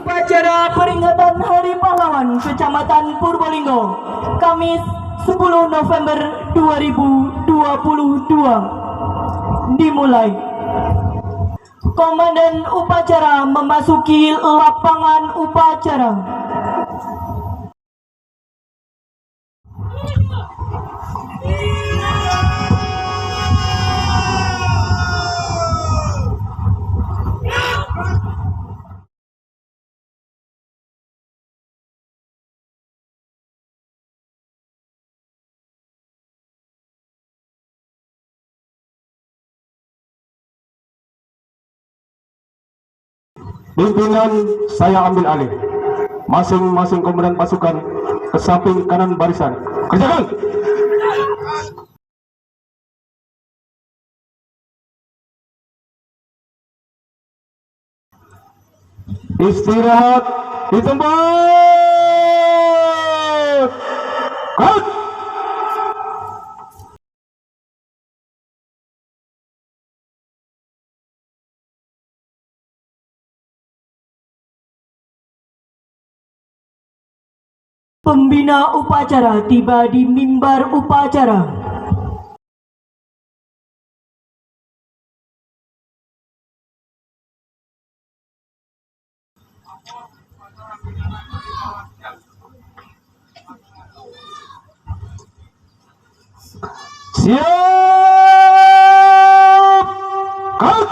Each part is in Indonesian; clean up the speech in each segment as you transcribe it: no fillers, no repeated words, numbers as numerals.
Upacara peringatan Hari Pahlawan Kecamatan Purbolinggo, Kamis 10 November 2022 dimulai. Komandan upacara memasuki lapangan upacara. Pimpinan saya ambil alih. Masing-masing komandan pasukan ke samping kanan barisan. Kerjakan! Istirahat di tempat. Cut! Pembina upacara tiba di mimbar upacara. Siap! Cut!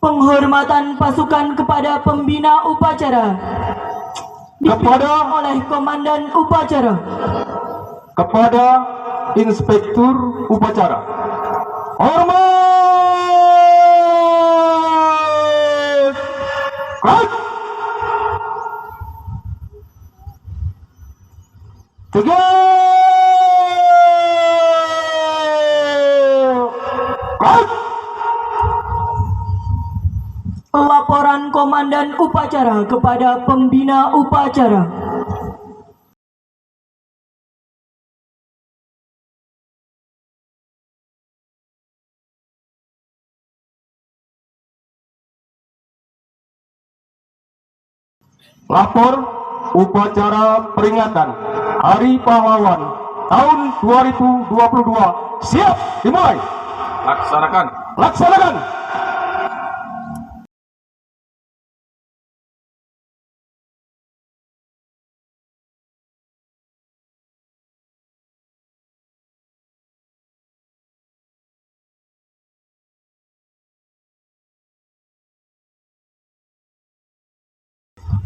Penghormatan pasukan kepada pembina upacara oleh komandan upacara, kepada inspektur upacara. Hormat! Cut! Tiga! Cut! Laporan komandan upacara kepada pembina upacara. Lapor upacara peringatan Hari Pahlawan tahun 2022 siap dimulai. Laksanakan.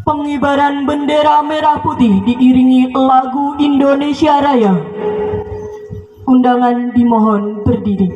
Pengibaran bendera merah putih diiringi lagu Indonesia Raya. Undangan dimohon berdiri.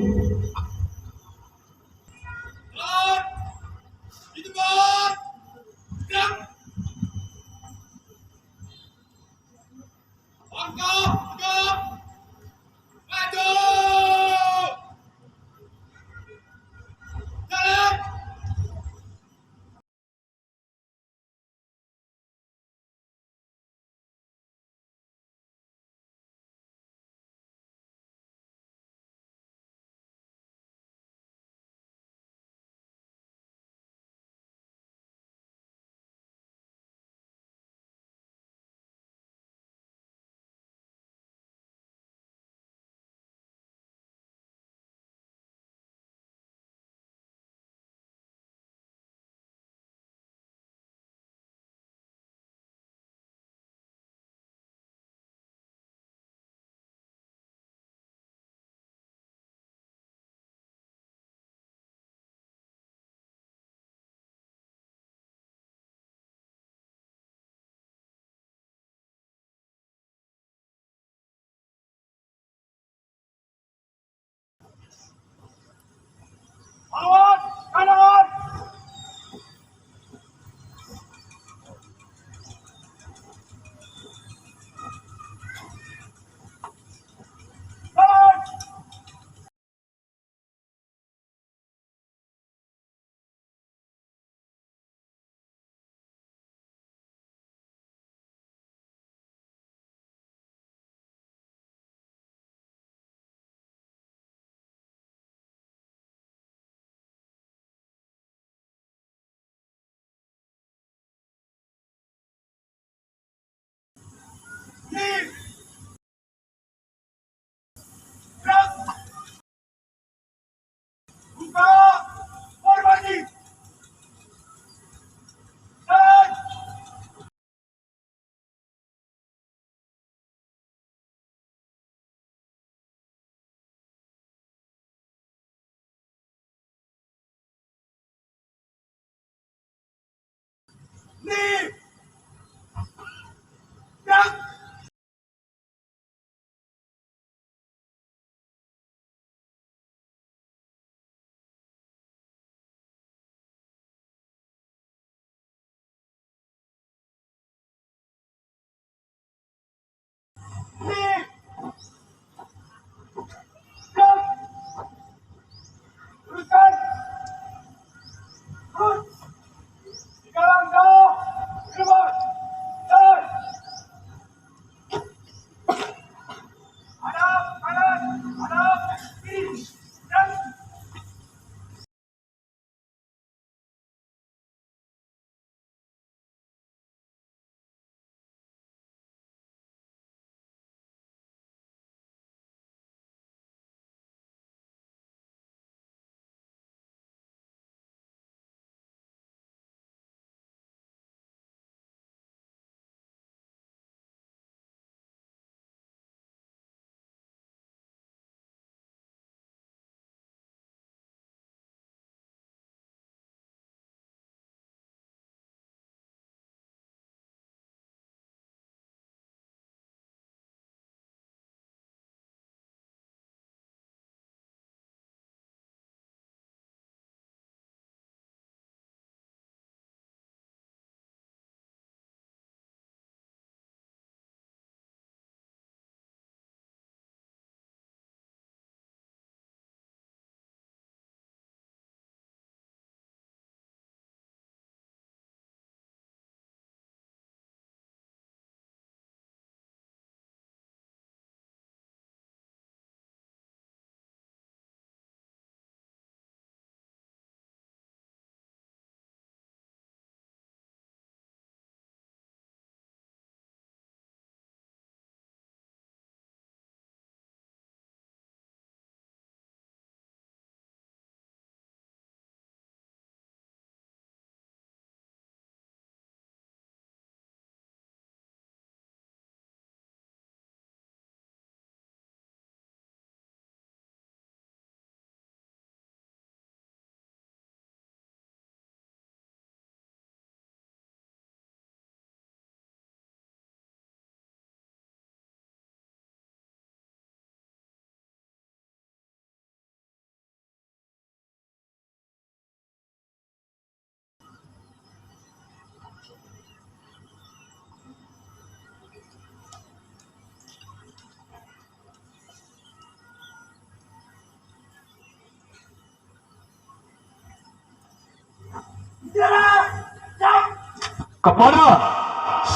Kepada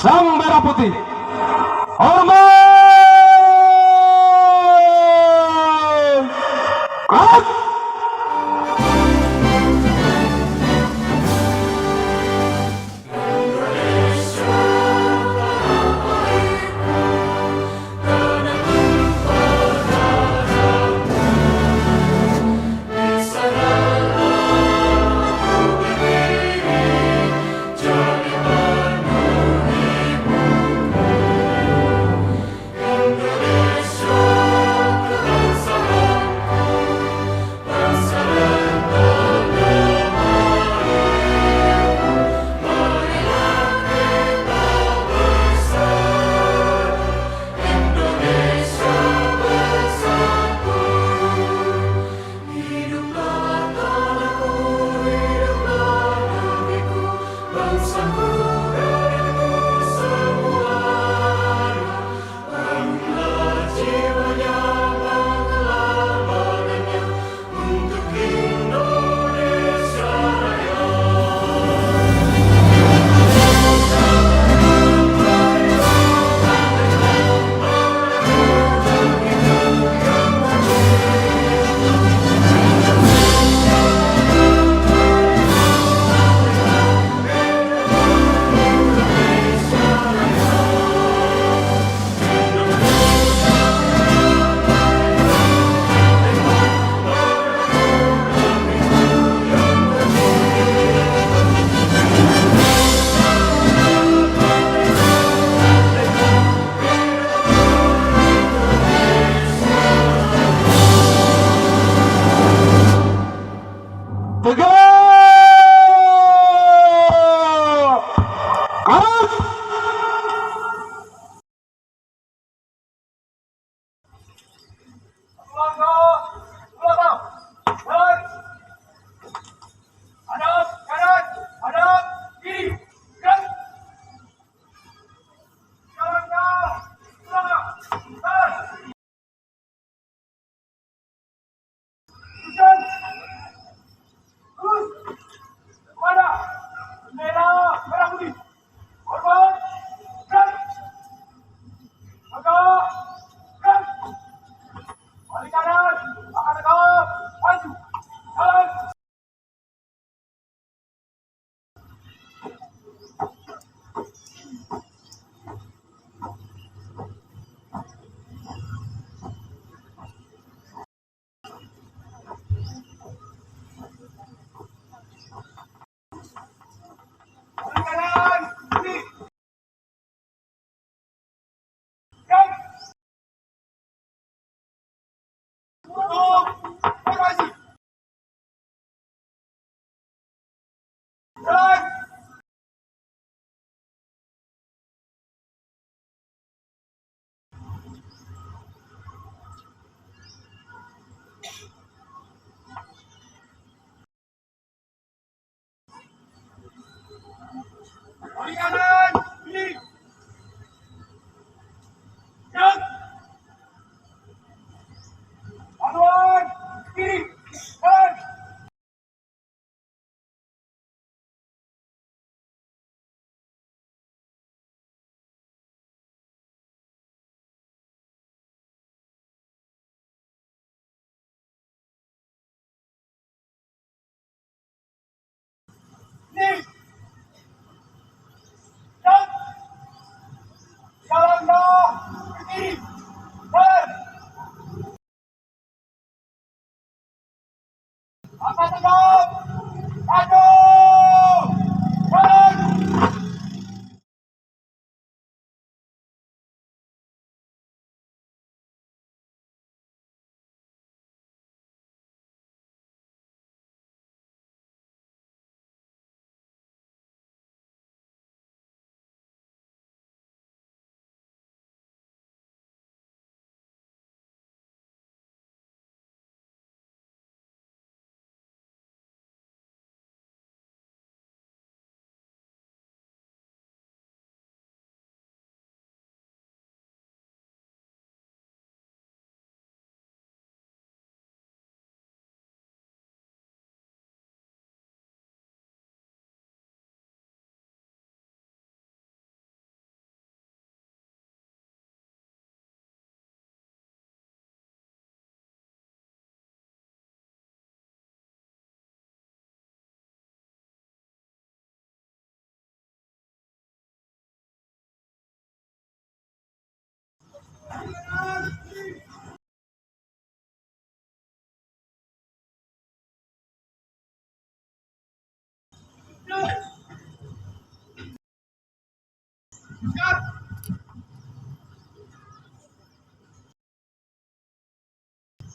Sang Merah Putih, hormat! Gerak!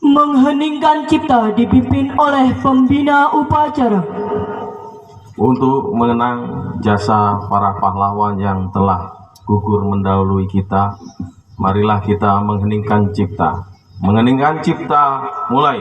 Mengheningkan cipta dipimpin oleh pembina upacara. Untuk mengenang jasa para pahlawan yang telah gugur mendahului kita, marilah kita mengheningkan cipta. Mengheningkan cipta, mulai.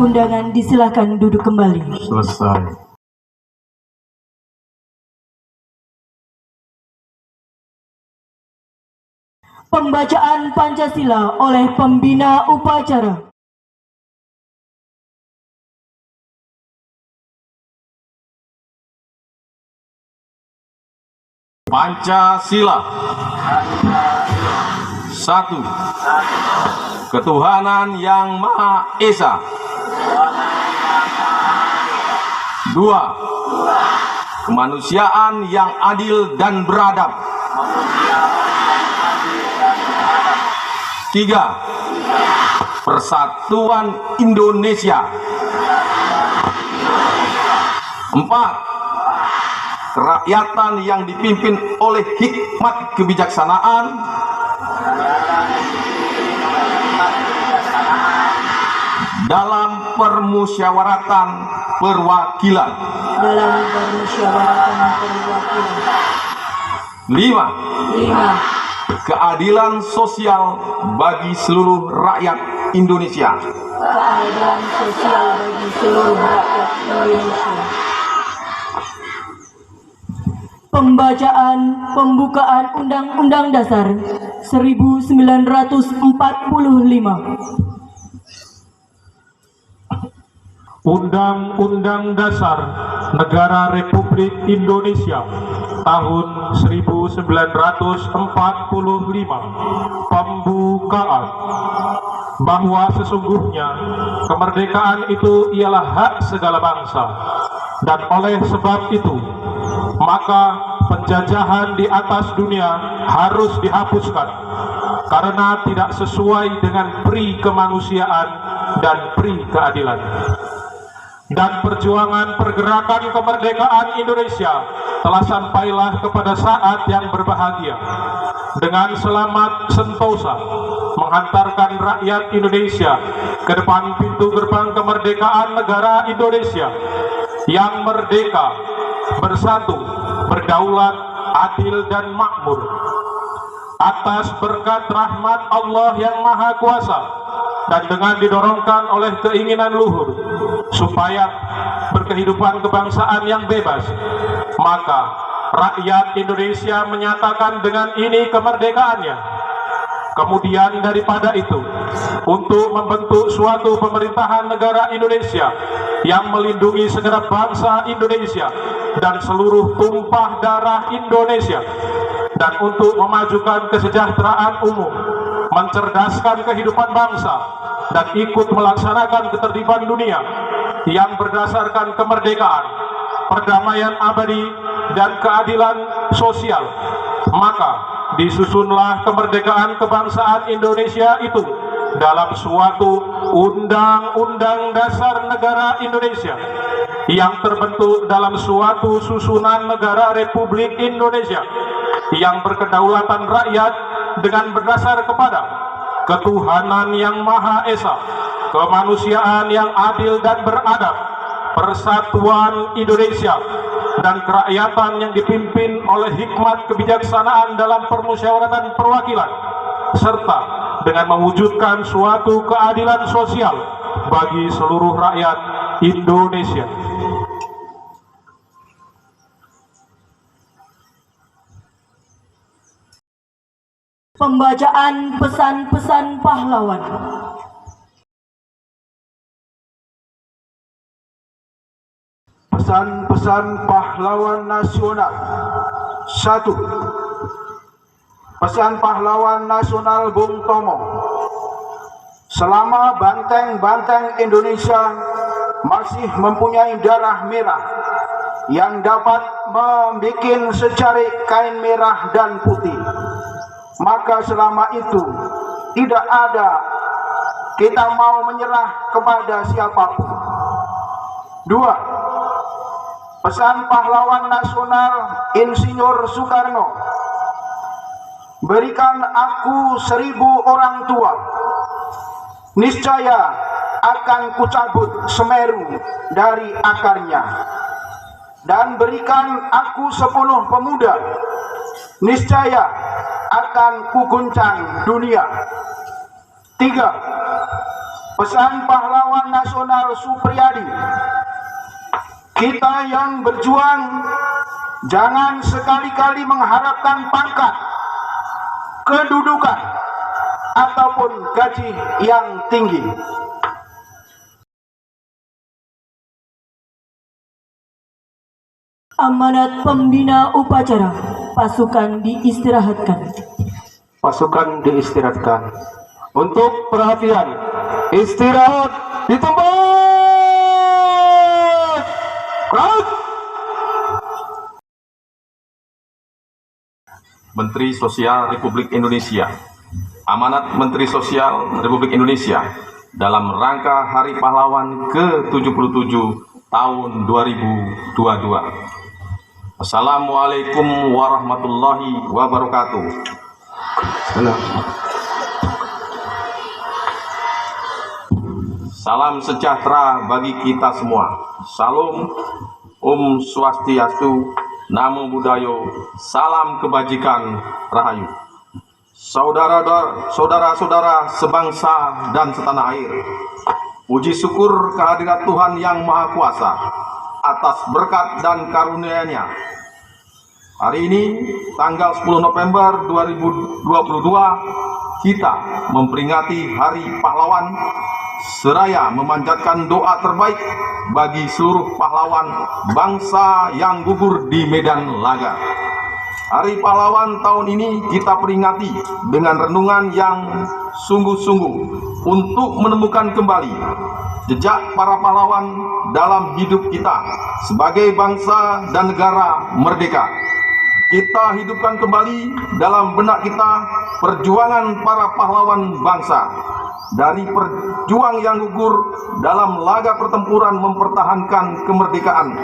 Undangan disilakan duduk kembali. Selesai. Pembacaan Pancasila oleh pembina upacara. Pancasila. 1. Ketuhanan Yang Maha Esa. 2. Kemanusiaan yang adil dan beradab. 3. Persatuan Indonesia. 4. Kerakyatan yang dipimpin oleh hikmat kebijaksanaan dalam permusyawaratan perwakilan. 5. Keadilan sosial bagi seluruh rakyat Indonesia. Keadilan sosial bagi seluruh rakyat Indonesia. Pembacaan pembukaan Undang-Undang Dasar 1945. Undang-Undang Dasar Negara Republik Indonesia tahun 1945. Pembukaan. Bahwa sesungguhnya kemerdekaan itu ialah hak segala bangsa, dan oleh sebab itu maka penjajahan di atas dunia harus dihapuskan karena tidak sesuai dengan pri kemanusiaan dan pri keadilan. Dan perjuangan pergerakan kemerdekaan Indonesia telah sampailah kepada saat yang berbahagia, dengan selamat sentosa menghantarkan rakyat Indonesia ke depan pintu gerbang kemerdekaan negara Indonesia yang merdeka, bersatu, berdaulat, adil dan makmur. Atas berkat rahmat Allah yang Maha Kuasa dan dengan didorongkan oleh keinginan luhur supaya berkehidupan kebangsaan yang bebas, maka rakyat Indonesia menyatakan dengan ini kemerdekaannya. Kemudian daripada itu, untuk membentuk suatu pemerintahan negara Indonesia yang melindungi segenap bangsa Indonesia dan seluruh tumpah darah Indonesia, dan untuk memajukan kesejahteraan umum, mencerdaskan kehidupan bangsa, dan ikut melaksanakan ketertiban dunia yang berdasarkan kemerdekaan, perdamaian abadi, dan keadilan sosial, maka disusunlah kemerdekaan kebangsaan Indonesia itu dalam suatu Undang-Undang Dasar Negara Indonesia yang terbentuk dalam suatu susunan negara Republik Indonesia yang berkedaulatan rakyat dengan berdasar kepada ketuhanan yang Maha Esa, kemanusiaan yang adil dan beradab, persatuan Indonesia, dan kerakyatan yang dipimpin oleh hikmat kebijaksanaan dalam permusyawaratan perwakilan, serta dengan mewujudkan suatu keadilan sosial bagi seluruh rakyat Indonesia. Pembacaan pesan-pesan pahlawan. Pesan-pesan pahlawan nasional. 1. Pesan pahlawan nasional Bung Tomo. Selama banteng-banteng Indonesia masih mempunyai darah merah yang dapat membuat secarik kain merah dan putih, maka selama itu tidak ada kita mau menyerah kepada siapapun. 2. Pesan pahlawan nasional Insinyur Soekarno. Berikan aku 1000 orang tua, niscaya akan kucabut Semeru dari akarnya. Dan berikan aku 10 pemuda, niscaya akan kuguncang dunia. 3. Pesan pahlawan nasional Supriyadi. Kita yang berjuang jangan sekali-kali mengharapkan pangkat, kedudukan, ataupun gaji yang tinggi. Amanat pembina upacara, pasukan diistirahatkan. Pasukan diistirahatkan. Untuk perhatian, istirahat di tempat. Crowd. Menteri Sosial Republik Indonesia. Amanat Menteri Sosial Republik Indonesia dalam rangka Hari Pahlawan ke-77 tahun 2022. Assalamualaikum warahmatullahi wabarakatuh. Salam sejahtera bagi kita semua. Salam, Om Swastiastu, Namo Buddhaya, salam kebajikan, Rahayu. Saudara-saudara sebangsa dan setanah air, puji syukur kehadirat Tuhan Yang Maha Kuasa atas berkat dan karunia-Nya. Hari ini, tanggal 10 November 2022, kita memperingati Hari Pahlawan seraya memanjatkan doa terbaik bagi seluruh pahlawan bangsa yang gugur di medan laga. Hari Pahlawan tahun ini kita peringati dengan renungan yang sungguh-sungguh untuk menemukan kembali jejak para pahlawan dalam hidup kita sebagai bangsa dan negara merdeka. Kita hidupkan kembali dalam benak kita perjuangan para pahlawan bangsa. Dari perjuang yang gugur dalam laga pertempuran mempertahankan kemerdekaan,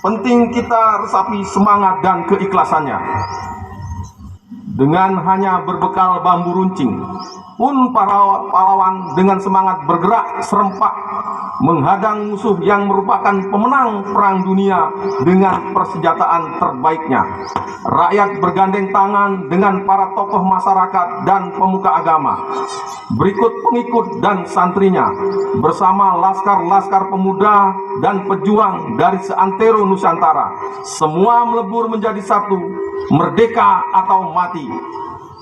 penting kita resapi semangat dan keikhlasannya. Dengan hanya berbekal bambu runcing pun para pahlawan dengan semangat bergerak serempak menghadang musuh yang merupakan pemenang perang dunia dengan persenjataan terbaiknya. Rakyat bergandeng tangan dengan para tokoh masyarakat dan pemuka agama, berikut pengikut dan santrinya, bersama laskar-laskar pemuda dan pejuang dari seantero Nusantara. Semua melebur menjadi satu, merdeka atau mati.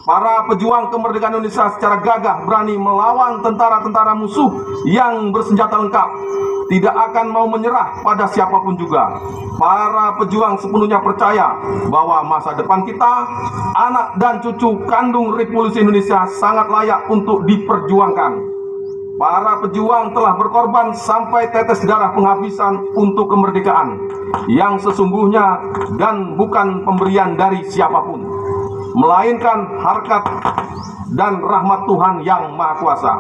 Para pejuang kemerdekaan Indonesia secara gagah berani melawan tentara-tentara musuh yang bersenjata lengkap, tidak akan mau menyerah pada siapapun juga. Para pejuang sepenuhnya percaya bahwa masa depan kita, anak dan cucu kandung Republik Indonesia sangat layak untuk diperjuangkan. Para pejuang telah berkorban sampai tetes darah penghabisan untuk kemerdekaan yang sesungguhnya dan bukan pemberian dari siapapun, melainkan harkat dan rahmat Tuhan Yang Maha Kuasa.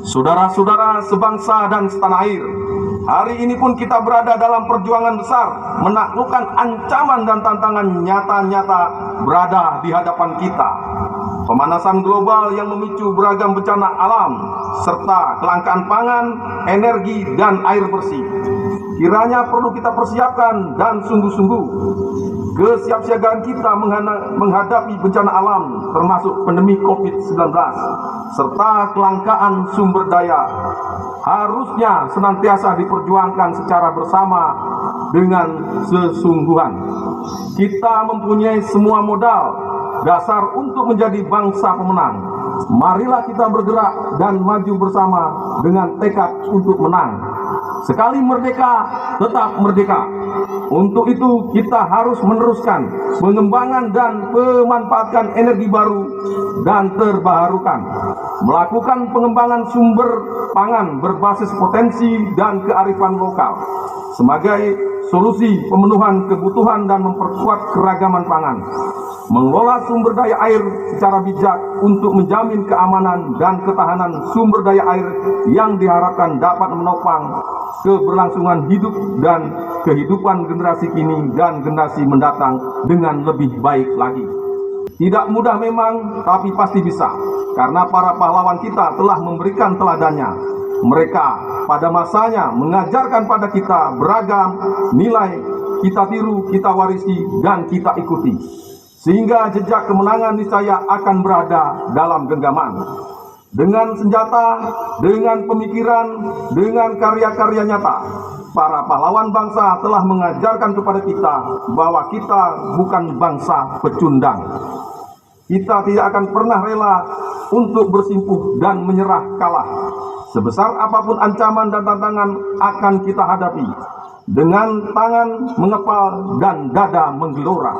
Saudara-saudara sebangsa dan setanah air, hari ini pun kita berada dalam perjuangan besar menaklukkan ancaman dan tantangan nyata-nyata berada di hadapan kita. Pemanasan global yang memicu beragam bencana alam, serta kelangkaan pangan, energi, dan air bersih. Kiranya perlu kita persiapkan dan sungguh-sungguh kesiapsiagaan kita menghadapi bencana alam termasuk pandemi COVID-19 serta kelangkaan sumber daya harusnya senantiasa diperjuangkan secara bersama dengan sesungguhan. Kita mempunyai semua modal dasar untuk menjadi bangsa pemenang. Marilah kita bergerak dan maju bersama dengan tekad untuk menang. Sekali merdeka, tetap merdeka. Untuk itu kita harus meneruskan pengembangan dan memanfaatkan energi baru dan terbarukan, melakukan pengembangan sumber pangan berbasis potensi dan kearifan lokal sebagai solusi pemenuhan kebutuhan dan memperkuat keragaman pangan, mengelola sumber daya air secara bijak untuk menjamin keamanan dan ketahanan sumber daya air yang diharapkan dapat menopang keberlangsungan hidup dan kehidupan generasi kini dan generasi mendatang dengan lebih baik lagi. Tidak mudah memang, tapi pasti bisa, karena para pahlawan kita telah memberikan teladannya. Mereka pada masanya mengajarkan pada kita beragam nilai, kita tiru, kita warisi, dan kita ikuti. Sehingga jejak kemenangan niscaya akan berada dalam genggaman. Dengan senjata, dengan pemikiran, dengan karya-karya nyata, para pahlawan bangsa telah mengajarkan kepada kita bahwa kita bukan bangsa pecundang. Kita tidak akan pernah rela untuk bersimpuh dan menyerah kalah. Sebesar apapun ancaman dan tantangan akan kita hadapi dengan tangan mengepal dan dada menggelora.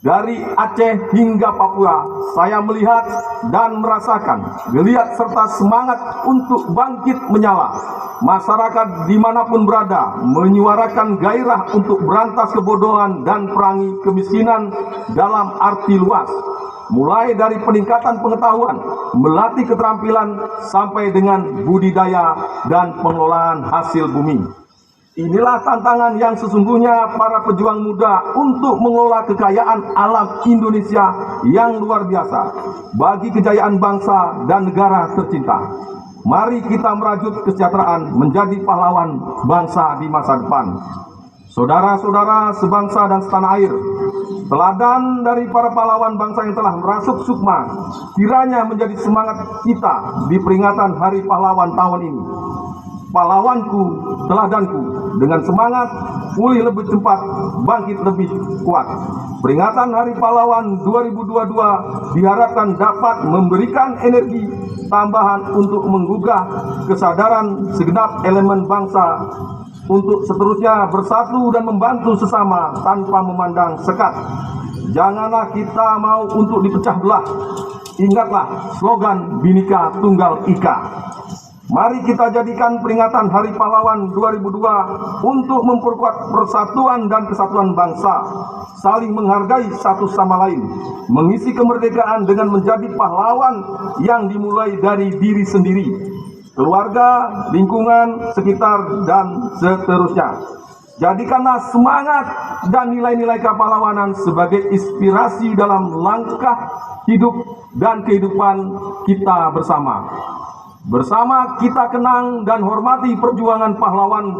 Dari Aceh hingga Papua, saya melihat dan merasakan geliat serta semangat untuk bangkit menyala. Masyarakat dimanapun berada menyuarakan gairah untuk berantas kebodohan dan perangi kemiskinan dalam arti luas. mulai dari peningkatan pengetahuan, melatih keterampilan, sampai dengan budidaya dan pengelolaan hasil bumi. Inilah tantangan yang sesungguhnya para pejuang muda untuk mengelola kekayaan alam Indonesia yang luar biasa bagi kejayaan bangsa dan negara tercinta. Mari kita merajut kesejahteraan menjadi pahlawan bangsa di masa depan. Saudara-saudara sebangsa dan setanah air, teladan dari para pahlawan bangsa yang telah merasuk sukma kiranya menjadi semangat kita di peringatan Hari Pahlawan tahun ini. Pahlawanku, teladanku, dengan semangat, pulih lebih cepat, bangkit lebih kuat. Peringatan Hari Pahlawan 2022 diharapkan dapat memberikan energi tambahan untuk menggugah kesadaran segenap elemen bangsa untuk seterusnya bersatu dan membantu sesama tanpa memandang sekat. Janganlah kita mau untuk dipecah belah. Ingatlah slogan Bhinneka Tunggal Ika. Mari kita jadikan peringatan Hari Pahlawan 2002 untuk memperkuat persatuan dan kesatuan bangsa, saling menghargai satu sama lain, mengisi kemerdekaan dengan menjadi pahlawan yang dimulai dari diri sendiri, keluarga, lingkungan, sekitar, dan seterusnya. Jadikanlah semangat dan nilai-nilai kepahlawanan sebagai inspirasi dalam langkah hidup dan kehidupan kita bersama. Bersama kita kenang dan hormati perjuangan pahlawan.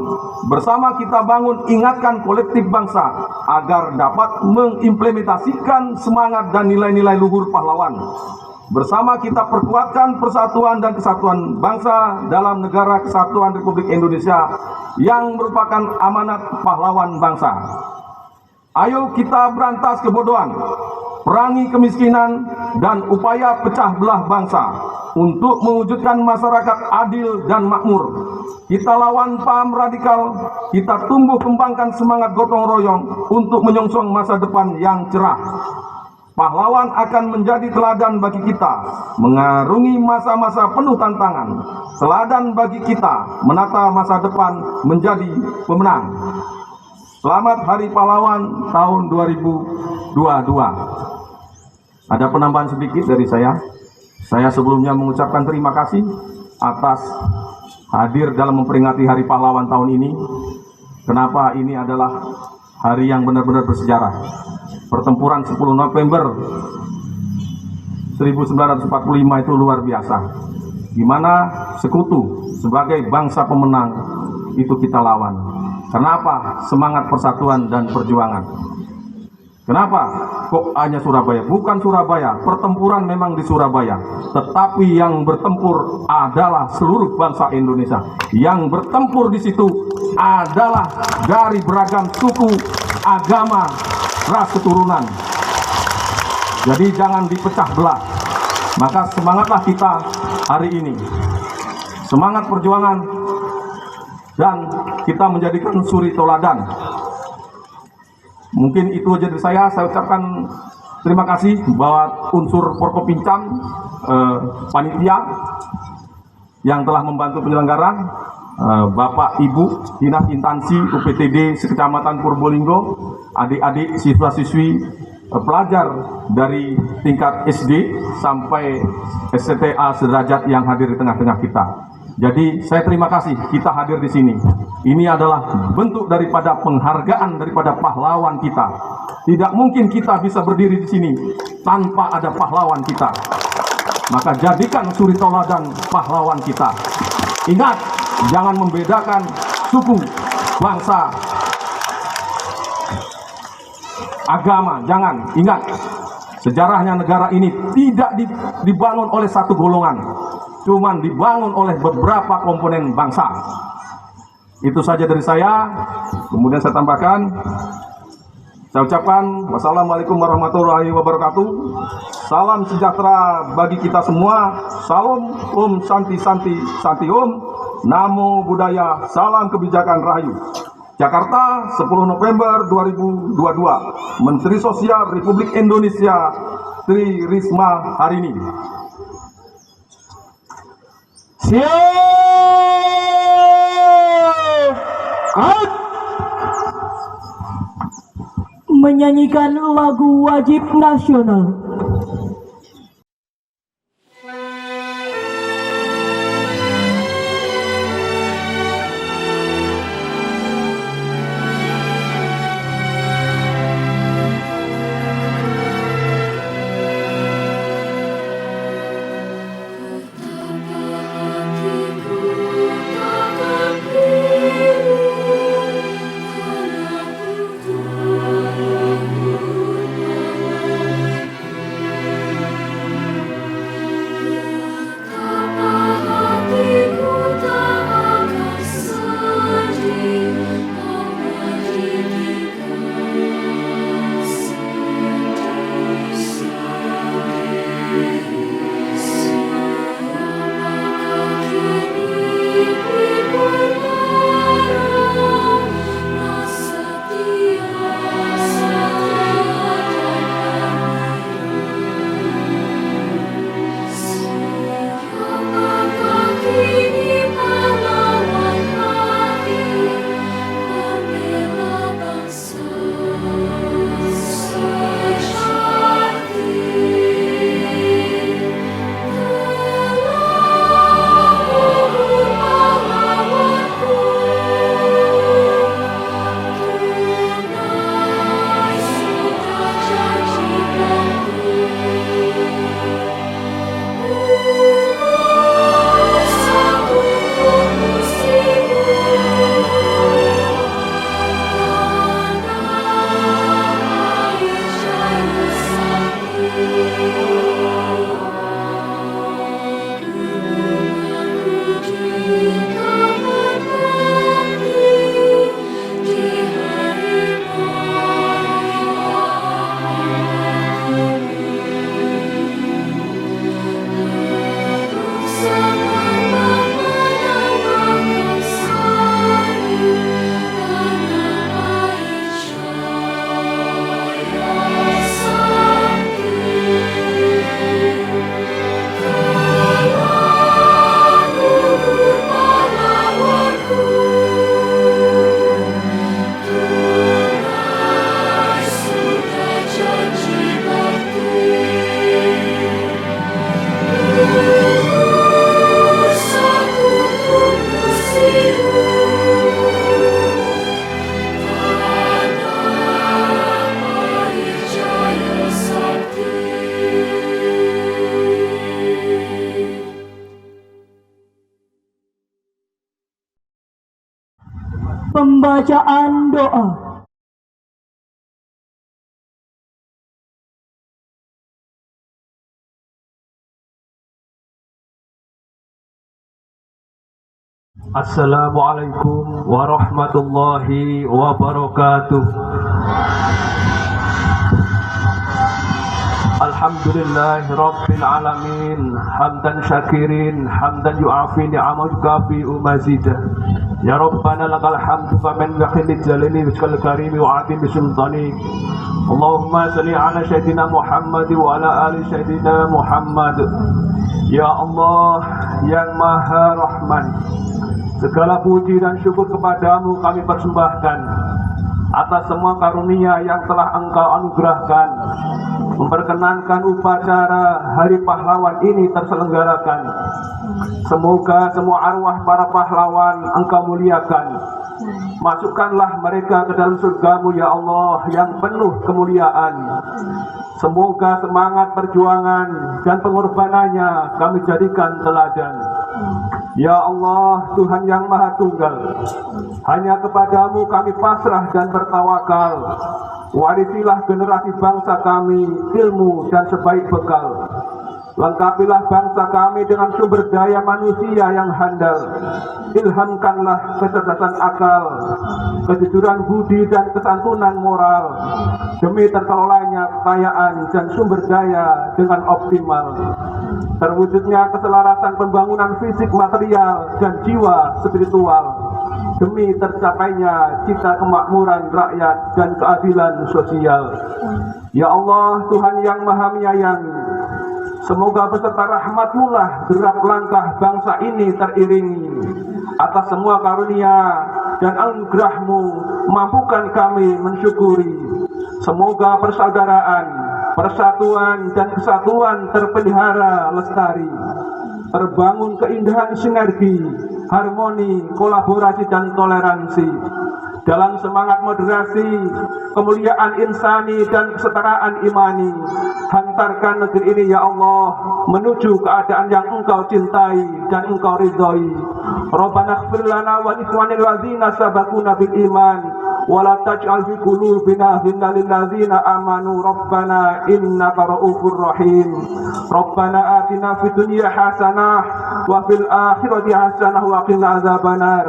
Bersama kita bangun ingatkan kolektif bangsa agar dapat mengimplementasikan semangat dan nilai-nilai luhur pahlawan. Bersama kita perkuatkan persatuan dan kesatuan bangsa dalam negara kesatuan Republik Indonesia yang merupakan amanat pahlawan bangsa. Ayo kita berantas kebodohan, perangi kemiskinan, dan upaya pecah belah bangsa untuk mewujudkan masyarakat adil dan makmur. Kita lawan paham radikal, kita tumbuh kembangkan semangat gotong royong untuk menyongsong masa depan yang cerah. Pahlawan akan menjadi teladan bagi kita mengarungi masa-masa penuh tantangan. Teladan bagi kita menata masa depan menjadi pemenang. Selamat Hari Pahlawan tahun 2022. Ada penambahan sedikit dari saya. Saya sebelumnya mengucapkan terima kasih atas hadir dalam memperingati Hari Pahlawan tahun ini. Kenapa ini adalah hari yang benar-benar bersejarah. Pertempuran 10 November 1945 itu luar biasa. Di mana sekutu sebagai bangsa pemenang itu kita lawan. Kenapa? Semangat persatuan dan perjuangan. Kenapa? Kok hanya Surabaya? Bukan Surabaya, pertempuran memang di Surabaya. Tetapi yang bertempur adalah seluruh bangsa Indonesia. Yang bertempur di situ adalah dari beragam suku, agama, ras keturunan. Jadi jangan dipecah belah. Maka semangatlah kita hari ini. Semangat perjuangan dan kita menjadikan suri toladan. Mungkin itu aja dari saya ucapkan terima kasih bahwa unsur Forkopincam panitia yang telah membantu penyelenggara, Bapak Ibu Dinas Instansi UPTD Sekecamatan Purbolinggo, adik-adik siswa-siswi pelajar dari tingkat SD sampai STTA sederajat yang hadir di tengah-tengah kita. Jadi saya terima kasih kita hadir di sini. Ini adalah bentuk daripada penghargaan daripada pahlawan kita. Tidak mungkin kita bisa berdiri di sini tanpa ada pahlawan kita. Maka jadikan suri toladan pahlawan kita. Ingat, jangan membedakan suku, bangsa, agama. Jangan. Ingat, sejarahnya negara ini tidak dibangun oleh satu golongan. Cuman dibangun oleh beberapa komponen bangsa. Itu saja dari saya. Kemudian saya tambahkan, saya ucapkan wassalamualaikum warahmatullahi wabarakatuh. Salam sejahtera bagi kita semua. Salam Om Santi Santi Santi Om. Namo Buddhaya. Salam kebijakan Rahayu. Jakarta 10 November 2022. Menteri Sosial Republik Indonesia Tri Risma Harini. Menyanyikan lagu wajib nasional. Pembacaan doa. Assalamualaikum warahmatullahi wabarakatuh. Alhamdulillahi rabbil alamin, hamdan syakirin, hamdan yu'afi ni'amahu kafi umazidah. Ya Rabbana lakal hamdu faman yakhilid jalili wajkal karimi wa'adim bisultani. Allahumma salli ala sayyidina Muhammad wa ala ali sayyidina Muhammad. Ya Allah yang maha rahman, segala puji dan syukur kepadamu kami persembahkan atas semua karunia yang telah Engkau anugerahkan, memperkenankan upacara Hari Pahlawan ini terselenggarakan. Semoga semua arwah para pahlawan Engkau muliakan. Masukkanlah mereka ke dalam surga-Mu ya Allah yang penuh kemuliaan. Semoga semangat perjuangan dan pengorbanannya kami jadikan teladan. Ya Allah, Tuhan yang Maha Tunggal, hanya kepadamu kami pasrah dan bertawakal. Warisilah generasi bangsa kami ilmu dan sebaik bekal. Lengkapilah bangsa kami dengan sumber daya manusia yang handal. Ilhamkanlah kecerdasan akal, kejujuran budi dan kesantunan moral, demi terkelolanya kekayaan dan sumber daya dengan optimal. Terwujudnya keselarasan pembangunan fisik material dan jiwa spiritual, demi tercapainya cita kemakmuran rakyat dan keadilan sosial. Ya Allah, Tuhan yang Maha Menyayang, semoga beserta rahmat-Mu lah gerak langkah bangsa ini teriringi. Atas semua karunia dan anugerah-Mu, mampukan kami mensyukuri. Semoga persaudaraan, persatuan dan kesatuan terpelihara lestari. Terbangun keindahan sinergi, harmoni, kolaborasi dan toleransi. Dalam semangat moderasi, kemuliaan insani dan kesetaraan imani, hantarkan negeri ini ya Allah menuju keadaan yang Engkau cintai dan Engkau ridhoi. Rabbana ighfir lana wa ikhwanil ladzina sabaquna bil iman wa la taj'al fi qulubina ghillan lil ladzina amanu rabbana innaka ra'ufur rahim. Rabbana atina fid dunya hasanah wa fil akhirati hasanah wa qina adzabannar.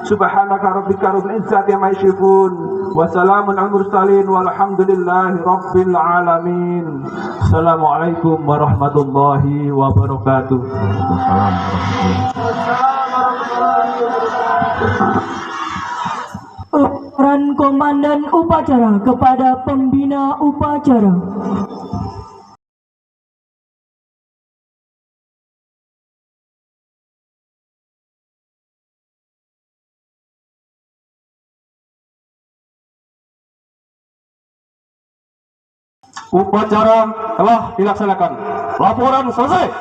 Subhanaka rabbika rabbil izzati amma yasifun wa salamun al mursalin walhamdulillahi rabbil alamin. Assalamualaikum warahmatullahi wabarakatuh. Peran Komandan Upacara kepada Pembina Upacara. Upacara telah dilaksanakan. Laporan selesai.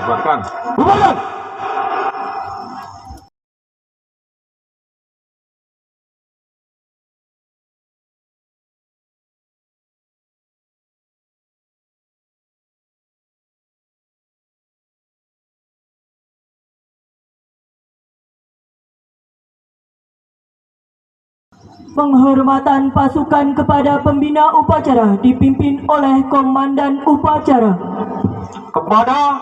Bubarkan. Bubarkan. Penghormatan pasukan kepada Pembina Upacara dipimpin oleh Komandan Upacara. Kepada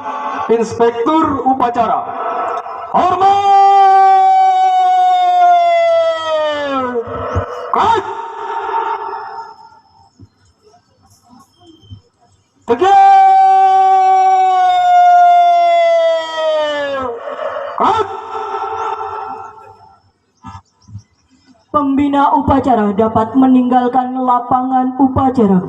Inspektur Upacara, hormat! Cut! Tegak! Cut! Pembina Upacara dapat meninggalkan lapangan upacara.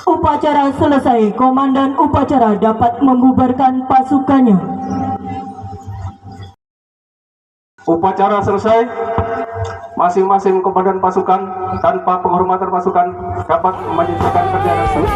Upacara selesai, Komandan Upacara dapat membubarkan pasukannya. Upacara selesai. Masing-masing komandan pasukan tanpa penghormatan pasukan dapat menyelesaikan kerjaan tersebut.